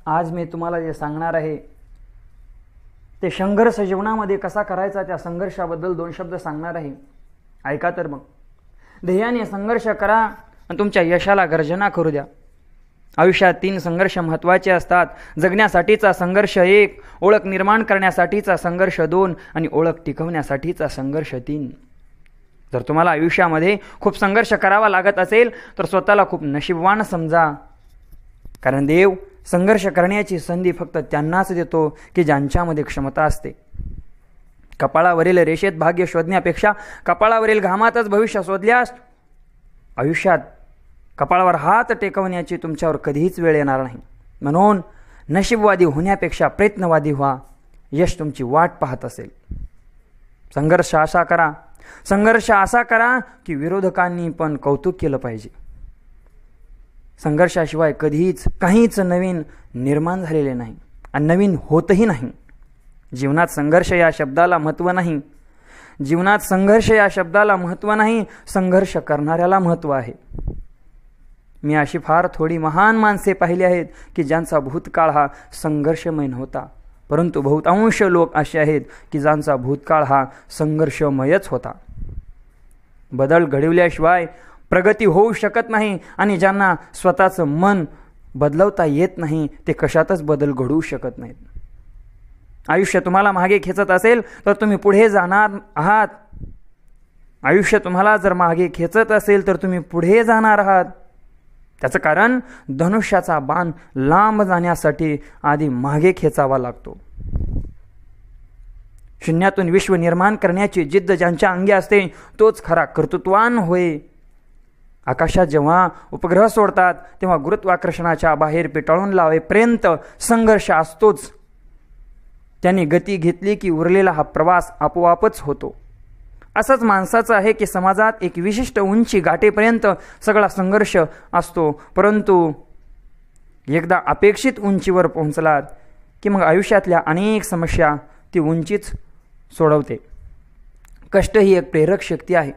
आज मी तुम्हाला जे सांगणार आहे ते संघर्ष जीवनामध्ये कसा करायचा त्या संघर्षाबद्दल 2 शब्द सांगणार आहे. ऐका तर मग. ध्येयाने संघर्ष करा आणि तुमच्या यशाला गर्जना करू द्या. आयुष्यात 3 संघर्ष महत्त्वाचे असतात. जगण्यासाठीचा संघर्ष 1, ओळख निर्माण करण्यासाठीचा संघर्ष 2 आणि ओळख टिकवण्यासाठीचा संघर्ष 3. जर तुम्हाला आयुष्यामध्ये खूप संघर्ष करावा लागत असेल तर स्वतःला खूप नशीबवान समजा. कारण देव संघर्ष करण्याची संधी फक्त त्यांनाच देतो की ज्यांच्यामध्ये क्षमता असते. कपाळावरील रेषेत भाग्य शोधण्यापेक्षा कपाळावरील घामातच भविष्य शोधल्यास आयुष्यात कपाळावर हात टेकवण्याची तुमच्यावर कधीच वेळ येणार नाही. म्हणून नशीबवादी होण्यापेक्षा प्रयत्नवादी व्हा. यश तुमची वाट पाहत असेल. संघर्ष असा करा की विरोधकांनी पण कौतुक केलं पाहिजे. संघर्षाशिवाय कधीच काहीच नवीन निर्माण झालेले नाही आणि नवीन होतही नाही. जीवनात संघर्ष या शब्दाला महत्त्व नाही. संघर्ष करणाऱ्याला महत्त्व आहे. मी अशी फार थोडी महान माणसे पाहिली आहेत की ज्यांचा भूतकाळ हा संघर्षमय नव्हता, परंतु बहुतांश लोक असे आहेत की ज्यांचा भूतकाळ हा संघर्षमयच होता. बदल घडविल्याशिवाय प्रगती होऊ शकत नाही आणि ज्यांना स्वतःचं मन बदलवता येत नाही ते कशातच बदल घडवू शकत नाहीत. आयुष्य तुम्हाला मागे खेचत असेल तर तुम्ही पुढे जाणार आहात. त्याचं कारण धनुष्याचा बाण लांब जाण्यासाठी आधी मागे खेचावा लागतो. शून्यातून विश्व निर्माण करण्याची जिद्द ज्यांच्या अंगी असते तोच खरा कर्तृत्वान होय. आकाशात जेव्हा उपग्रह सोडतात तेव्हा गुरुत्वाकर्षणाच्या बाहेर पिटाळून लावेपर्यंत संघर्ष असतोच. त्यांनी गती घेतली की उरलेला हा प्रवास आपोआपच होतो. असंच माणसाचं आहे की समाजात एक विशिष्ट उंची गाठेपर्यंत सगळा संघर्ष असतो, परंतु एकदा अपेक्षित उंचीवर पोहोचलात की मग आयुष्यातल्या अनेक समस्या ती उंचीच सोडवते. कष्ट ही एक प्रेरक शक्ती आहे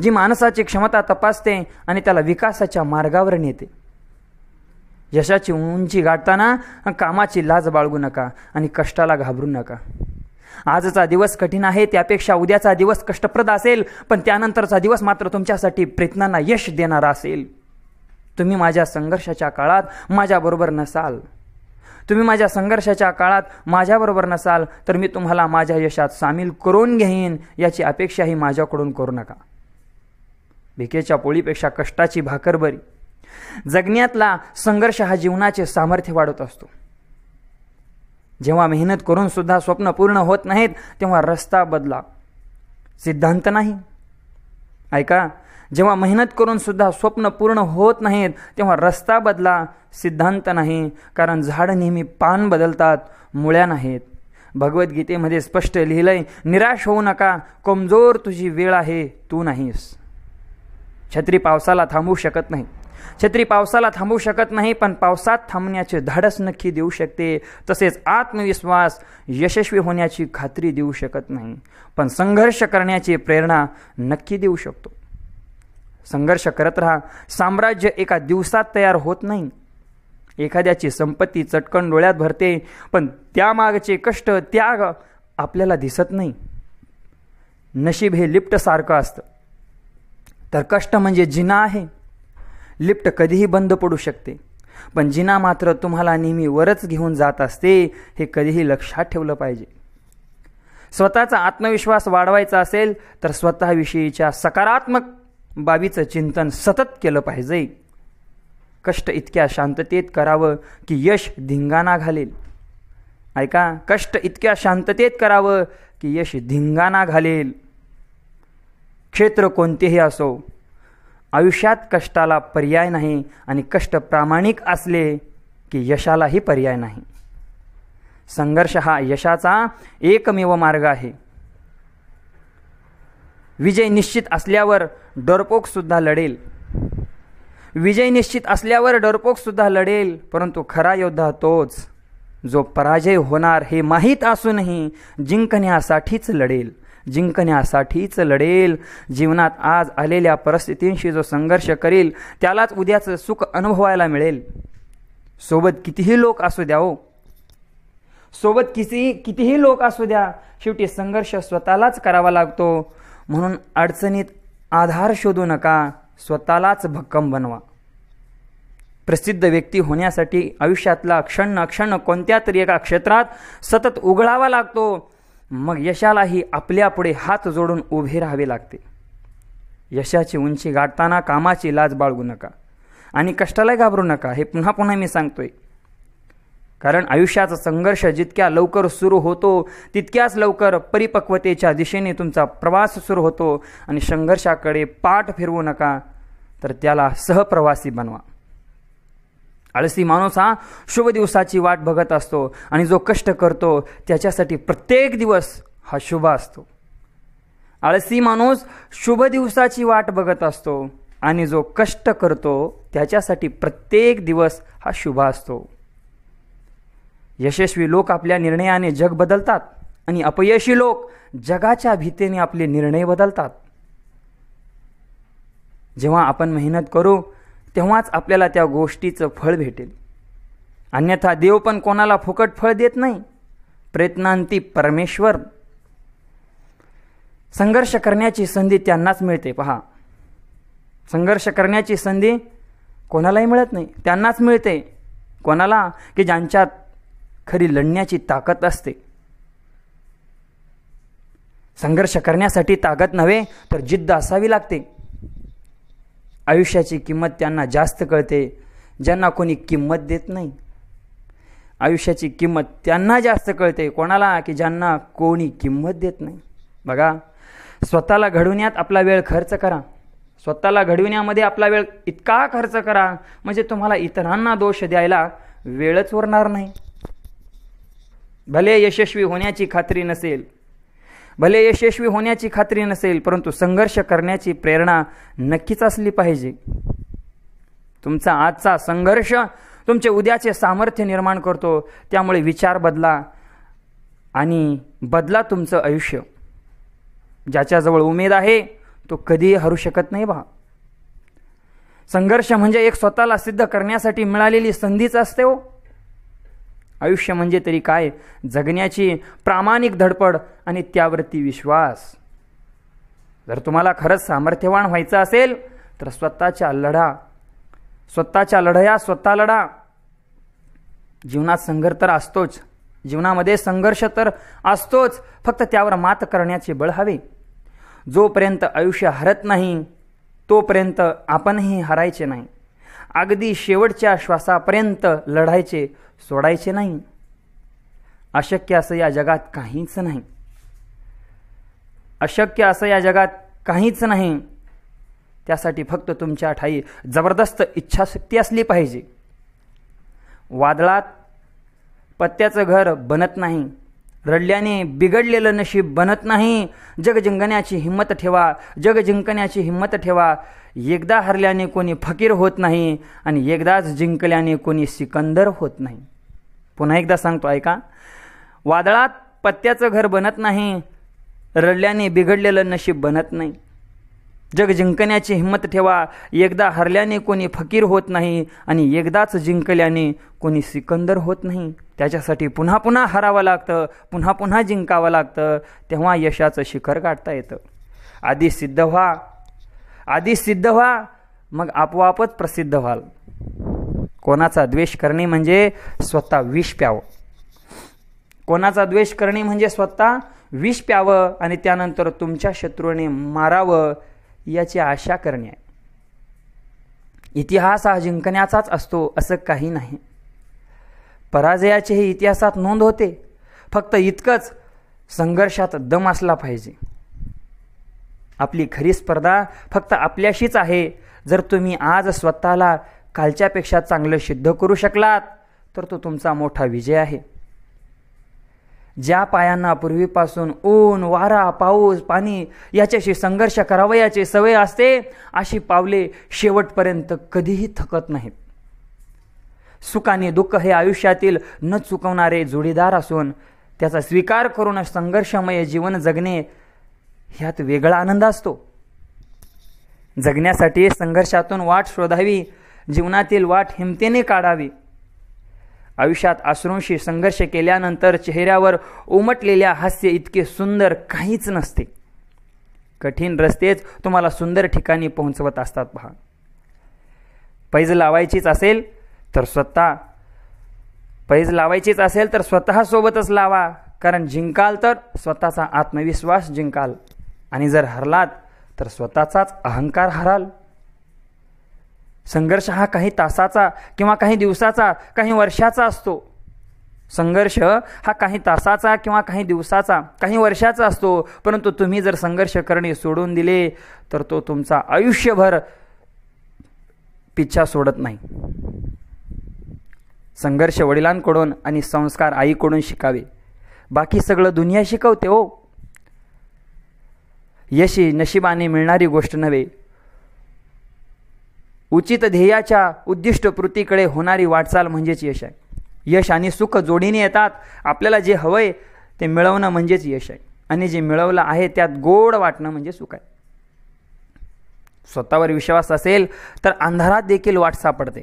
जी माणसाची क्षमता तपासते आणि त्याला विकासाच्या मार्गावर नेते. यशाची उंची गाठताना कामाची लाज बाळगू नका आणि कष्टाला घाबरू नका. आजचा दिवस कठीण आहे त्यापेक्षा उद्याचा दिवस कष्टप्रद असेल, पण त्यानंतरचा दिवस मात्र तुमच्यासाठी प्रयत्नांना यश देणारा असेल. तुम्ही माझ्या संघर्षाच्या काळात माझ्याबरोबर नसाल तर मी तुम्हाला माझ्या यशात सामील करून घेईन याची अपेक्षाही माझ्याकडून करू नका. भिकेच्या पोळीपेक्षा कष्टाची भाकर बरी. जगण्यातला संघर्ष हा जीवनाचे सामर्थ्य वाढवत असतो. जेव्हा मेहनत करून सुद्धा स्वप्न पूर्ण होत नाहीत तेव्हा रस्ता बदला, सिद्धांत नाही. ऐका, जेव्हा मेहनत करून सुद्धा स्वप्न पूर्ण होत नाहीत तेव्हा रस्ता बदला, सिद्धांत नाही. कारण झाड नेहमी पान बदलतात, मुळ्या नाहीत. भगवद्गीतेमध्ये स्पष्ट लिहिलंय, निराश होऊ नका, कमजोर तुझी वेळ आहे, तू नाहीस. छत्री पावसाला थांबवू शकत नाही, पण पावसात थांबण्याचे धाडस नक्की देऊ शकते. तसेच आत्मविश्वास यशस्वी होण्याची खात्री देऊ शकत नाही, पण संघर्ष करण्याची प्रेरणा नक्की देऊ शकतो. संघर्ष करत राहा. साम्राज्य एका दिवसात तयार होत नाही. एखाद्याची संपत्ती चटकन डोळ्यात भरते, पण त्यामागचे कष्ट, त्याग आपल्याला दिसत नाही. नशीब हे लिफ्ट सारखं असतं, तर कष्ट म्हणजे जिना आहे. लिफ्ट कधीही बंद पडू शकते, पण जिना मात्र तुम्हाला नेहमी वरच घेऊन जात असते. हे कधीही लक्षात ठेवलं पाहिजे. स्वतःचा आत्मविश्वास वाढवायचा असेल तर स्वतःविषयीच्या सकारात्मक बाबीचं चिंतन सतत केलं पाहिजे. कष्ट इतक्या शांततेत करावं की यश धिंगाणा घालेल. ऐका, कष्ट इतक्या शांततेत करावं की यश धिंगाणा घालेल. क्षेत्र कोणतेही असो, आयुष्यात कष्टाला पर्याय नाही आणि कष्ट प्रामाणिक असले की यशालाही पर्याय नाही. संघर्ष हा यशाचा एकमेव मार्ग आहे. विजय निश्चित असल्यावर डरपोक सुद्धा लढेल, परंतु खरा योद्धा तोच जो पराजय होणार हे माहीत असूनही जिंकण्यासाठीच लढेल. जीवनात आज आलेल्या परिस्थितींशी जो संघर्ष करेल त्यालाच उद्याचं सुख अनुभवायला मिळेल. सोबत कितीही लोक असू द्या हो, सोबत कितीही लोक असू द्या, शेवटी संघर्ष स्वतःलाच करावा लागतो. म्हणून अडचणीत आधार शोधू नका, स्वतःलाच भक्कम बनवा. प्रसिद्ध व्यक्ती होण्यासाठी आयुष्यातला क्षण कोणत्या तरी एका क्षेत्रात सतत उघडावा लागतो. मग यशालाही आपल्यापुढे हात जोडून उभे राहावे लागते. यशाची उंची गाठताना कामाची लाज बाळगू नका आणि कष्टाला घाबरू नका. हे पुन्हा पुन्हा मी सांगतोय, कारण आयुष्याचा संघर्ष जितक्या लवकर सुरू होतो तितक्याच लवकर परिपक्वतेच्या दिशेने तुमचा प्रवास सुरू होतो. आणि संघर्षाकडे पाठ फिरवू नका, तर त्याला सहप्रवासी बनवा. आळसी माणूस हा शुभ दिवसाची वाट बघत असतो आणि जो कष्ट करतो त्याच्यासाठी प्रत्येक दिवस हा शुभ असतो. आळसी माणूस शुभ दिवसाची वाट बघत असतो आणि जो कष्ट करतो त्याच्यासाठी प्रत्येक दिवस हा शुभ असतो. यशस्वी लोक आपल्या निर्णयाने जग बदलतात आणि अपयशी लोक जगाच्या भीतीने आपले निर्णय बदलतात. जेव्हा आपण मेहनत करू तेव्हाच आपल्याला त्या गोष्टीचं फळ भेटेल. अन्यथा देव पण कोणाला फुकट फळ देत नाही. प्रयत्नांती परमेश्वर. संघर्ष करण्याची संधी त्यांनाच मिळते. पहा, संघर्ष करण्याची संधी कोणालाही मिळत नाही, त्यांनाच मिळते. कोणाला? की ज्यांच्यात खरी लढण्याची ताकद असते. संघर्ष करण्यासाठी ताकद नव्हे तर जिद्द असावी लागते. आयुष्याची किंमत त्यांना जास्त कळते ज्यांना कोणी किंमत देत नाही. आयुष्याची किंमत त्यांना जास्त कळते. कोणाला? की ज्यांना कोणी किंमत देत नाही. बघा, स्वतःला घडवण्यात आपला वेळ खर्च करा. स्वतःला घडविण्यामध्ये आपला वेळ इतका खर्च करा म्हणजे तुम्हाला इतरांना दोष द्यायला वेळच उरणार नाही. भले यशस्वी होण्याची खात्री नसेल, परंतु संघर्ष करण्याची प्रेरणा नक्कीच असली पाहिजे. तुमचा आजचा संघर्ष तुमचे उद्याचे सामर्थ्य निर्माण करतो. त्यामुळे विचार बदला आणि बदला तुमचं आयुष्य. ज्याच्याजवळ उमेद आहे तो कधीही हरू शकत नाही. संघर्ष म्हणजे एक स्वतःला सिद्ध करण्यासाठी मिळालेली संधीच असते हो. आयुष्य म्हणजे तरी काय? जगण्याची प्रामाणिक धडपड आणि त्यावरती विश्वास. जर तुम्हाला खरंच सामर्थ्यवान व्हायचं असेल तर स्वतःच्या लढाया स्वतः लढा. जीवनात संघर्ष तर असतोच, जीवनामध्ये संघर्ष तर असतोच, फक्त त्यावर मात करण्याचे बळ हवे. जोपर्यंत आयुष्य हरत नाही तोपर्यंत आपणही हरायचे नाही. अगदी शेवटच्या श्वासापर्यंत लढायचे, सोडायचे नाही. अशक्य असं या जगात काहीच नाही. त्यासाठी फक्त तुमच्या ठाई जबरदस्त इच्छाशक्ती असली पाहिजे. वादळात पत्त्याचं घर बनत नाही, रडल्याने बिघडलेलं नशीब बनत नाही. जग जिंकण्याची हिंमत ठेवा. एकदा हरल्याने कोणी फकीर होत नाही आणि एकदाच जिंकल्याने कोणी सिकंदर होत नाही. पुन्हा एकदा सांगतो, ऐका. वादळात पत्त्याचं घर बनत नाही, रडल्याने बिघडलेलं नशीब बनत नाही. जग जिंकण्याची हिंमत ठेवा. एकदा हरल्याने कोणी फकीर होत नाही आणि एकदाच जिंकल्याने कोणी सिकंदर होत नाही. त्याच्यासाठी पुन्हा पुन्हा हरावं लागतं, पुन्हा पुन्हा जिंकावं लागतं. तेव्हा यशाचं शिखर गाठता येतं. आधी सिद्ध व्हा, मग आपोआपच प्रसिद्ध व्हाल. कोणाचा द्वेष करणे म्हणजे स्वतः विष प्यावं. आणि त्यानंतर तुमच्या शत्रूने मारावं याची आशा करणे आहे. इतिहास हा जिंकण्याचाच असतो असं काही नाही. पराजयाचेही इतिहासात नोंद होते. फक्त इतकंच, संघर्षात दम असला पाहिजे. आपली खरी स्पर्धा फक्त आपल्याशीच आहे. जर तुम्ही आज स्वतःला कालच्यापेक्षा चांगलं सिद्ध करू शकलात तर तो तुमचा मोठा विजय आहे. ज्या पायांना पूर्वीपासून ऊन, वारा, पाऊस, पाणी याच्याशी संघर्ष करावयाची सवय असते, अशी पावले शेवटपर्यंत कधीही थकत नाहीत. सुख आणि दुःख हे आयुष्यातील न चुकवणारे जोडीदार असून त्याचा स्वीकार करून संघर्षमय जीवन जगणे ह्यात वेगळा आनंद असतो. जगण्यासाठी संघर्षातून वाट शोधावी, जीवनातील वाट हिमतीने काढावी. आयुष्यात अश्रूंशी संघर्ष केल्यानंतर चेहऱ्यावर उमटलेल्या हास्य इतके सुंदर काहीच नसते. कठीण रस्तेच तुम्हाला सुंदर ठिकाणी पोहोचवत असतात. पहा, पैज लावायचीच असेल तर स्वतः सोबतच लावा, कारण जिंकाल तर स्वतःचा आत्मविश्वास जिंकाल, आणि जर हरलात तर स्वतःचाच अहंकार हराल. संघर्ष हा काही तासाचा किंवा काही दिवसाचा, काही वर्षाचा असतो. संघर्ष हा काही तासाचा किंवा काही दिवसाचा, काही वर्षाचा असतो. परंतु तुम्ही जर संघर्ष करणे सोडून दिले तर तो तुमचा आयुष्यभर पिच्छा सोडत नाही. संघर्ष वडिलांकडून आणि संस्कार आईकडून शिकावे. बाकी सगळं दुनिया शिकवते हो. यश ही नशिबाने मिळणारी गोष्ट नव्हे. उचित ध्येयाच्या उद्दिष्टपूर्तीकडे होणारी वाटचाल म्हणजेच यश आहे. यश आणि सुख जोडीने येतात. आपल्याला जे हवंय ते मिळवणं म्हणजेच यश आहे, आणि जे मिळवलं आहे त्यात गोड वाटणं म्हणजे सुख आहे. स्वतःवर विश्वास असेल तर अंधारात देखील वाट सापडते.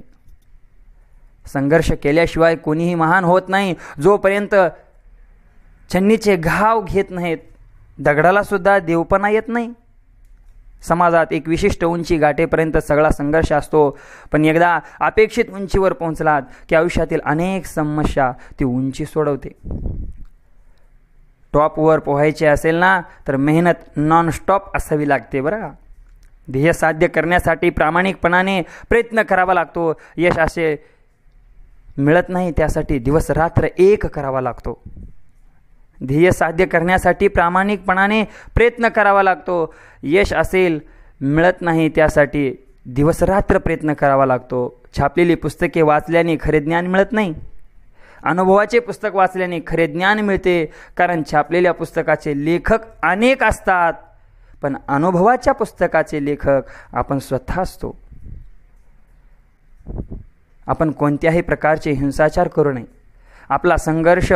संघर्ष केल्याशिवाय कोणीही महान होत नाही. जोपर्यंत छन्नीचे घाव घेत नाहीत, दगडाला सुद्धा देवपणा येत नाही. समाजात एक विशिष्ट उंची गाठेपर्यंत सगळा संघर्ष असतो, पण एकदा अपेक्षित उंचीवर पोहोचलात की आयुष्यातील अनेक समस्या ती उंची सोडवते. टॉपवर पोहायचे असेल ना तर मेहनत नॉनस्टॉप असावी लागते बरं का. ध्येय साध्य करण्यासाठी प्रामाणिकपणाने प्रयत्न करावा लागतो. यश असे मिळत नाही, त्यासाठी दिवस रात्र एक करावा लागतो. ध्येय साध्य करण्यासाठी प्रामाणिकपणाने प्रयत्न करावा लागतो. यश असेल मिळत नाही, त्यासाठी दिवस रात्र प्रयत्न करावा लागतो. छापलेली पुस्तके वाचल्याने खरे ज्ञान मिळत नाही. अनुभवाचे पुस्तक वाचल्याने खरे ज्ञान मिळते, कारण छापलेल्या पुस्तकाचे लेखक अनेक असतात, पण अनुभवाच्या पुस्तकाचे लेखक आपण स्वतः असतो. आपण कोणत्याही प्रकारचे हिंसाचार करू नये. आपला संघर्ष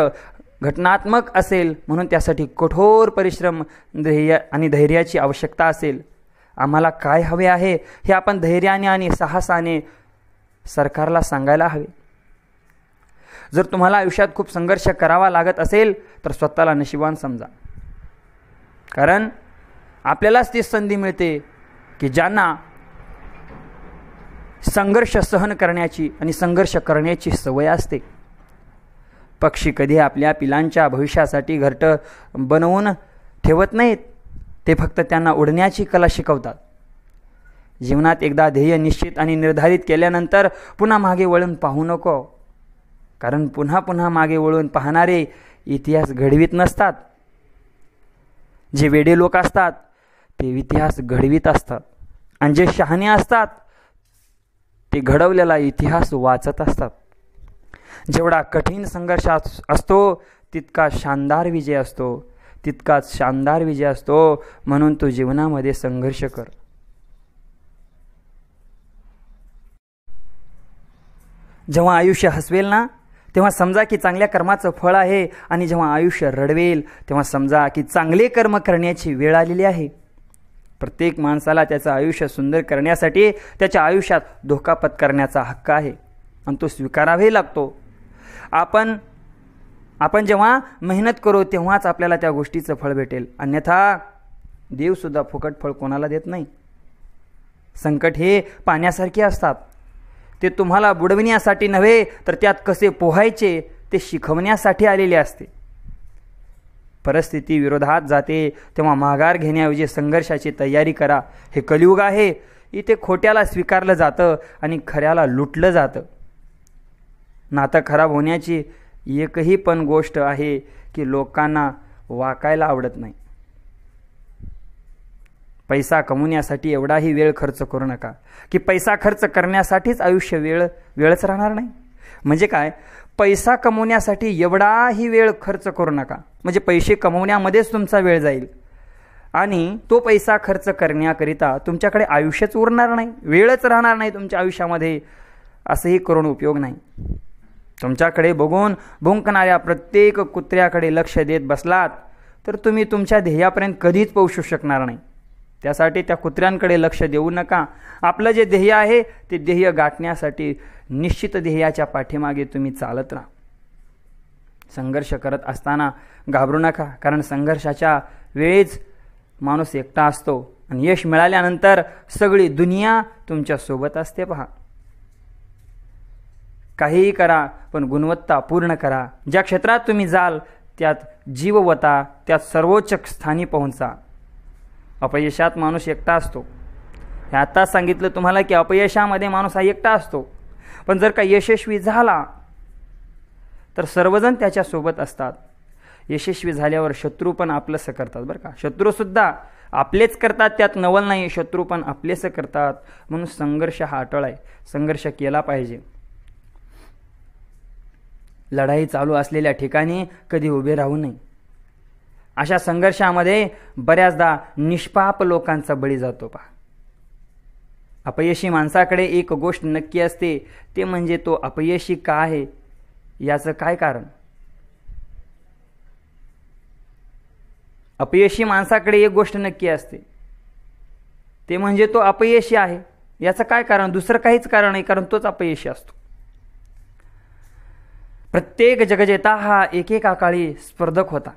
घटनात्मक असेल म्हणून त्यासाठी कठोर परिश्रम आणि धैर्याची आवश्यकता असेल. आम्हाला काय हवे आहे हे आपण धैर्याने आणि साहसाने सरकारला सांगायला हवे. जर तुम्हाला आयुष्यात खूप संघर्ष करावा लागत असेल तर स्वतःला नशिबान समजा, कारण आपल्यालाच ती संधी मिळते की ज्यांना संघर्ष सहन करण्याची आणि संघर्ष करण्याची सवय असते. पक्षी कधी आपल्या पिलांच्या भविष्यासाठी घरटं बनवून ठेवत नाहीत, ते फक्त त्यांना उडण्याची कला शिकवतात. जीवनात एकदा ध्येय निश्चित आणि निर्धारित केल्यानंतर पुन्हा मागे वळून पाहू नको, कारण पुन्हा पुन्हा मागे वळून पाहणारे इतिहास घडवीत नसतात. जे वेडे लोक असतात ते इतिहास घडवीत असतात, आणि जे शहाणे असतात ते घडवलेला इतिहास वाचत असतात. जेवढा कठीण संघर्ष असतो तितकाच शानदार विजय असतो. म्हणून तू जीवनामध्ये संघर्ष कर. जेव्हा आयुष्य हसवेल ना तेव्हा समजा की चांगल्या कर्माचं फळ आहे, आणि जेव्हा आयुष्य रडवेल तेव्हा समजा की चांगले कर्म करण्याची वेळ आलेली आहे. प्रत्येक माणसाला त्याचं आयुष्य सुंदर करण्यासाठी त्याच्या आयुष्यात धोका पत्करण्याचा हक्क आहे, आणि तो स्वीकारावे लागतो. आपण जेव्हा मेहनत करू तेव्हाच आपल्याला त्या गोष्टीचं फळ भेटेल, अन्यथा देवसुद्धा फुकट फळ कोणाला देत नाही. संकट हे पाण्यासारखे असतात. ते तुम्हाला बुडविण्यासाठी नव्हे तर त्यात कसे पोहायचे ते शिकवण्यासाठी आलेले असते. परिस्थिती विरोधात जाते तेव्हा माघार घेण्याऐवजी संघर्षाची तयारी करा. हे कलियुग आहे. इथे खोट्याला स्वीकारलं जातं आणि खऱ्याला लुटलं जातं. नातं खराब होण्याची एकही पण गोष्ट आहे की लोकांना वाकायला आवडत नाही. पैसा कमवण्यासाठी एवढाही वेळ खर्च करू नका की पैसा खर्च करण्यासाठीच आयुष्य वेळच राहणार नाही. म्हणजे काय, पैसा कमवण्यासाठी एवढाही वेळ खर्च करू नका, म्हणजे पैसे कमवण्यामध्येच तुमचा वेळ जाईल आणि तो पैसा खर्च करण्याकरिता तुमच्याकडे आयुष्यच उरणार नाही, वेळच राहणार नाही तुमच्या आयुष्यामध्ये. असंही करून उपयोग नाही. तुमच्याकडे बघून भुंकणाऱ्या प्रत्येक कुत्र्याकडे लक्ष देत बसलात तर तुम्ही तुमच्या ध्येयापर्यंत कधीच पोहोचू शकणार नाही. त्यासाठी त्या कुत्र्यांकडे लक्ष देऊ नका. आपलं जे ध्येय आहे ते ध्येय गाठण्यासाठी निश्चित ध्येयाच्या पाठीमागे तुम्ही चालत राहा. संघर्ष करत असताना घाबरू नका, कारण संघर्षाच्या वेळीच माणूस एकटा असतो आणि यश मिळाल्यानंतर सगळी दुनिया तुमच्या सोबत असते. पहा, काहीही करा पण गुणवत्ता पूर्ण करा. ज्या क्षेत्रात तुम्ही जाल त्यात जीव वता, त्यात सर्वोच्च स्थानी पोहोचा. अपयशात माणूस एकटा असतो. हे आत्ताच सांगितलं तुम्हाला की अपयशामध्ये माणूस हा एकटा असतो. पण जर का यशस्वी झाला तर सर्वजण त्याच्यासोबत असतात. यशस्वी झाल्यावर शत्रू पण आपलंसं करतात बरं का. शत्रूसुद्धा आपलेच करतात, त्यात नवल नाही. शत्रू पण आपलेच करतात. म्हणून संघर्ष हा अटळ आहे. संघर्ष केला पाहिजे. लढाई चालू असलेल्या ठिकाणी कधी उभे राहू नये. अशा संघर्षामध्ये बऱ्याचदा निष्पाप लोकांचा बळी जातो. पहा, अपयशी माणसाकडे एक गोष्ट नक्की असते, ते म्हणजे तो अपयशी का आहे, याचं काय कारण. अपयशी माणसाकडे एक गोष्ट नक्की असते, ते म्हणजे तो अपयशी आहे. याचं काय कारण, दुसरं काहीच कारण नाही, कारण तोच अपयशी असतो. प्रत्येक जगजेता हा एकेका काळी स्पर्धक होता,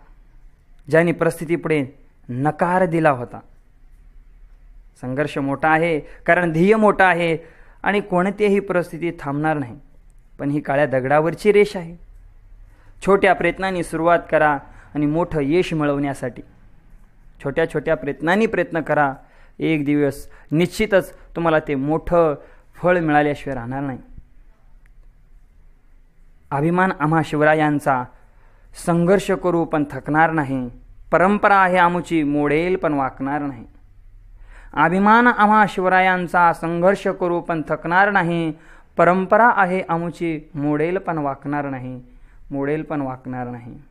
ज्याने परिस्थितीपुढे नकार दिला होता. संघर्ष मोठा आहे कारण ध्येय मोठा आहे आणि कोणतीही परिस्थिती थांबणार नाही. पण ही काळ्या दगडावरची रेष आहे. छोट्या प्रयत्नांनी सुरुवात करा आणि मोठं यश मिळवण्यासाठी छोट्या छोट्या प्रयत्नांनी प्रयत्न करा. एक दिवस निश्चितच तुम्हाला ते मोठं फळ मिळाल्याशिवाय राहणार नाही. अभिमान आम्हा शिवरायांचा, संघर्ष करू पण थकणार नाही. परंपरा आहे आमुची, मोडेल पण वाकणार नाही. अभिमान आम्हा शिवरायांचा, संघर्ष करू पण थकणार नाही. परंपरा आहे आमुची, मोडेल पण वाकणार नाही. मोडेल पण वाकणार नाही.